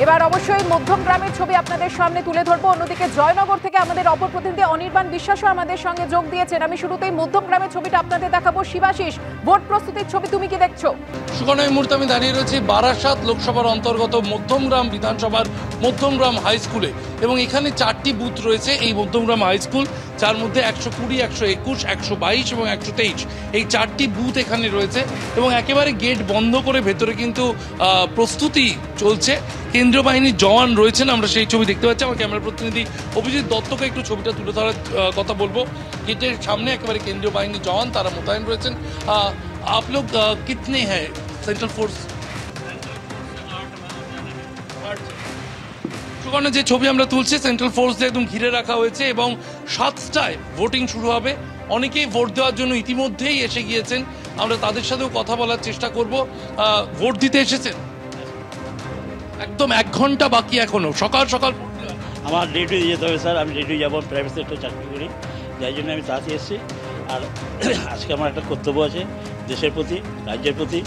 এবার অবশ্যই মধ্যম গ্রামের ছবি আপনাদের সামনে তুলে ধরবো। অন্যদিকে জয়নগর থেকে আমাদের অপর প্রতিনিধি অনির্বাণ বিশ্বাসও আমাদের সঙ্গে যোগ দিয়েছেন। আমি শুরুতেই মধ্যম গ্রামের ছবিটা আপনাদের দেখাবো। শিবাশিস, ভোট প্রস্তুতির ছবি তুমি কি দেখছো? সুকর্ণা, এই মুহূর্তে আমি দাঁড়িয়ে রয়েছি বারাসাত লোকসভার অন্তর্গত মধ্যমগ্রাম বিধানসভার মধ্যমগ্রাম হাই স্কুলে, এবং এখানে 4টি বুথ রয়েছে এই মধ্যমগ্রাম হাই স্কুল, যার মধ্যে 120, 121, 122 এবং 123 এই 4টি বুথ এখানে রয়েছে। এবং একেবারে গেট বন্ধ করে ভেতরে কিন্তু প্রস্তুতি চলছে। কেন্দ্রীয় বাহিনীর জওয়ান রয়েছেন, আমরা সেই ছবি দেখতে পাচ্ছি। আমার ক্যামেরা প্রতিনিধি অভিজিৎ দত্তকে একটু ছবিটা তুলে ধরার কথা বলবো। গেটের সামনে একেবারে কেন্দ্রীয় বাহিনীর জওয়ান তারা মোতায়েন রয়েছেন। आप लोग कितने हैं सेंट्रल फोर्स? সুকর্ণা, যে ছবি আমরা তুলছি সেন্ট্রাল ফোর্স একদম ঘিরে রাখা হয়েছে এবং 7টায় ভোটিং শুরু হবে। অনেকেই ভোট দেওয়ার জন্য ইতিমধ্যেই এসে গিয়েছেন, আমরা তাদের সাথেও কথা বলার চেষ্টা করব। ভোট দিতে এসেছেন? একদম 1 ঘন্টা বাকি এখনো, সকাল সকাল আমার ডিউটি যেতে হবে স্যার। আমি ডিউটি যাবো, প্রাইভেট সেক্টর চাকরি করি, যাই জন্য আমি তাড়াতাড়ি এসেছি। আর আজকে আমার একটা কর্তব্য আছে দেশের প্রতি, রাজ্যের প্রতি।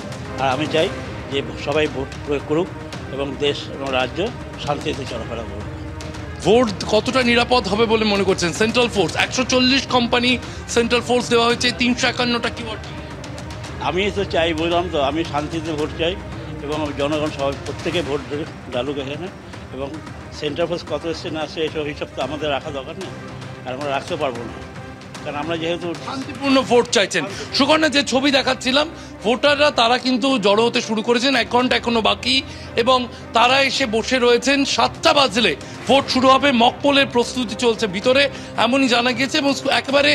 আর আমি চাই যে সবাই ভোট প্রয়োগ করুক এবং দেশ এবং রাজ্য শান্তিতে চলাফেরা করুক। ভোট কতটা নিরাপদ হবে বলে মনে করছেন? Central force 140 company central force দেওয়া হয়েছে, 351টা কিওয়ার্ড। আমি তো চাই, বললাম তো, আমি শান্তিতে ভোট চাই এবং জনগণ সবাই প্রত্যেকে ভোট ডালুক এখানে। এবং সেন্ট্রাল ফোর্স কত এসছে না আসছে এইসব হিসাব তো আমাদের রাখা দরকার নেই, আর আমরা রাখতে পারবো না, কারণ আমরা যেহেতু শান্তিপূর্ণ ভোট চাইছেন। সুকর্ণা, যে ছবি দেখাচ্ছিলাম, ভোটাররা তারা কিন্তু জড়ো হতে শুরু করেছেন। 1 ঘন্টা এখনো বাকি এবং তারা এসে বসে রয়েছেন। 7টা বাজলে ভোট শুরু হবে। মকপোলের প্রস্তুতি চলছে ভিতরে, এমনই জানা গিয়েছে। এবং একেবারে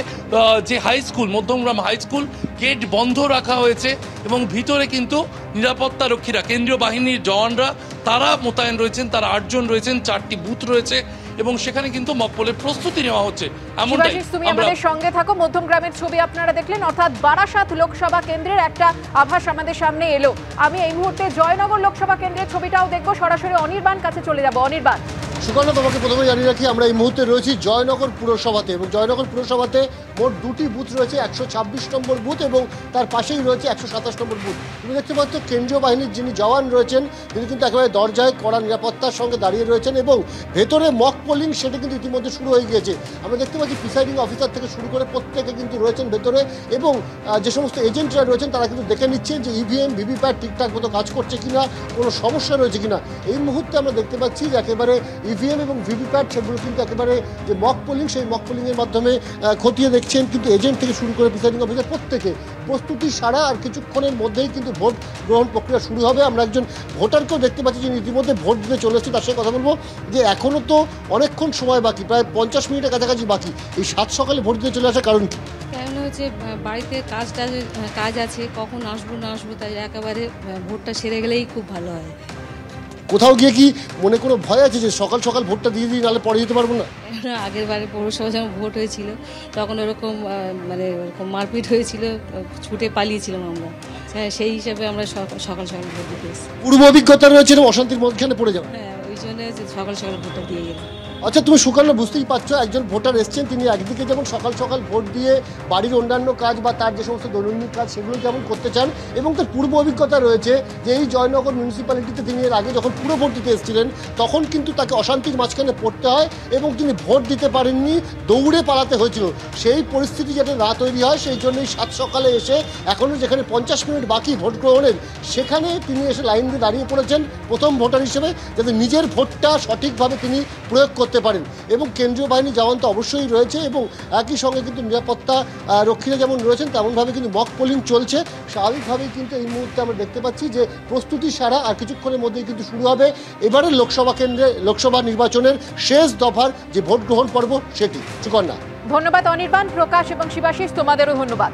যে high school Madhyamgram high school, gate বন্ধ রাখা হয়েছে এবং ভিতরে কিন্তু নিরাপত্তা রক্ষীরা, কেন্দ্রীয় বাহিনীর জওয়ানরা তারা মোতায়েন রয়েছেন। তারা 8 জন রয়েছেন, 4টি বুথ রয়েছে এবং সেখানে কিন্তু মকপোলের প্রস্তুতি নেওয়া হচ্ছে। এমনটাই তুমি আমাদের সঙ্গে থাকো। মধ্যমগ্রামের ছবি আপনারা দেখলেন, অর্থাৎ বারাসাত লোকসভা কেন্দ্রের একটা আভাস আমাদের সামনে এলো। আমি এই মুহূর্তে জয়নগর লোকসভা কেন্দ্রের ছবিটাও দেখবো। সরাসরি অনির্বাণ কাছে চলে যাবো। অনির্বাণ। সুকর্ণা, তোমাকে প্রথমে জানিয়ে রাখি আমরা এই মুহূর্তে রয়েছি জয়নগর পুরসভাতে, এবং জয়নগর পুরসভাতে মোট 2টি বুথ রয়েছে, 126 নম্বর বুথ এবং তার পাশেই রয়েছে 127 নম্বর বুথ। তুমি দেখতে পাচ্ছ কেন্দ্রীয় বাহিনীর যিনি জওয়ান রয়েছেন তিনি কিন্তু একেবারে দরজায় কড়া নিরাপত্তার সঙ্গে দাঁড়িয়ে রয়েছেন এবং ভেতরে মক পোলিং সেটা কিন্তু ইতিমধ্যে শুরু হয়ে গিয়েছে। আমরা দেখতে পাচ্ছি প্রিসাইডিং অফিসার থেকে শুরু করে প্রত্যেকে কিন্তু রয়েছেন ভেতরে, এবং যে সমস্ত এজেন্টরা রয়েছেন তারা কিন্তু দেখে নিচ্ছেন যে ইভিএম ভিভিপ্যাট ঠিকঠাক মতো কাজ করছে কিনা, কোনো সমস্যা রয়েছে কিনা। এই মুহূর্তে আমরা দেখতে পাচ্ছি যে একেবারে ইভিএম এবং ভিভিপ্যাট সেগুলো কিন্তু একেবারে যে মক পোলিং, সেই মক পোলিংয়ের মাধ্যমে খতিয়ে দেখছেন কিন্তু এজেন্ট থেকে শুরু করে প্রিসাইডিং অফিসার প্রত্যেকে। প্রস্তুতি সারা, আর কিছুক্ষণের মধ্যেই কিন্তু ভোট গ্রহণ প্রক্রিয়া শুরু হবে। আমরা একজন ভোটারকেও দেখতে পাচ্ছি যিনি ইতিমধ্যে ভোট দিতে চলে এসেছে, তার সাথে কথা বলবো যে এখনও তো অনেকক্ষণ সময় বাকি, প্রায় 50 মিনিটের কাছাকাছি বাকি। এই 7 সকালে ভোট দিতে চলে আসার কারণ কি? কারণ হচ্ছে বাড়িতে কাজ আছে, কখন আসবো না আসবো, তাই একেবারে ভোটটা সেরে গেলেই খুব ভালো হয়। কোথাও গিয়ে কি মনে কোনো ভয় আছে যে সকাল সকাল ভোটটা দিয়ে দিই, নাহলে পরে দিতে পারবো না? আগের বারে পৌরসভা যখন ভোট হয়েছিল তখন ওরকম মানে ওরকম মারপিট হয়েছিল, ছুটে পালিয়েছিলাম আমরা। হ্যাঁ, সেই হিসাবে আমরা সকাল সকাল ভোট দিতে এসেছি। পূর্ব অভিজ্ঞতা রয়েছে এবং অশান্তির মধ্যখানে পড়ে যাবো। হ্যাঁ, ওই জন্য সকাল সকাল ভোটটা দিয়ে গেলাম। আচ্ছা, তুমি সুকর্ণা বুঝতেই পারছো একজন ভোটার এসছেন, তিনি একদিকে যেমন সকাল সকাল ভোট দিয়ে বাড়ির অন্যান্য কাজ বা তার যে সমস্ত দৈনন্দিন কাজ সেগুলো যেমন করতে চান, এবং তার পূর্ব অভিজ্ঞতা রয়েছে যে এই জয়নগর মিউনিসিপ্যালিটিতে তিনি এর আগে যখন পুরো ভোট দিতে এসেছিলেন তখন কিন্তু তাকে অশান্তির মাঝখানে পড়তে হয় এবং তিনি ভোট দিতে পারেননি, দৌড়ে পালাতে হয়েছিল। সেই পরিস্থিতি যাতে না তৈরি হয় সেই জন্যই 7 সকালে এসে এখনও যেখানে 50 মিনিট বাকি ভোট গ্রহণের, সেখানে তিনি এসে লাইন দিয়ে দাঁড়িয়ে পড়েছেন প্রথম ভোটার হিসেবে, যাতে নিজের ভোটটা সঠিকভাবে তিনি প্রয়োগ করতে পারেন। এবং কেন্দ্রীয় বাহিনী জওয়ান তো অবশ্যই রয়েছে এবং একই সঙ্গে কিন্তু নিরাপত্তা রক্ষীরা যেমন রয়েছেন তেমনভাবে কিন্তু মক পোলিং চলছে। স্বাভাবিকভাবেই কিন্তু এই মুহূর্তে আমরা দেখতে পাচ্ছি যে প্রস্তুতি সারা, আর কিছুক্ষণের মধ্যেই কিন্তু শুরু হবে এবারের লোকসভা কেন্দ্রে লোকসভা নির্বাচনের শেষ দফার যে ভোট গ্রহণ পর্ব সেটি। সুকন্যা, ধন্যবাদ অনির্বাণ, প্রকাশ এবং শিবাশিস, তোমাদেরও ধন্যবাদ।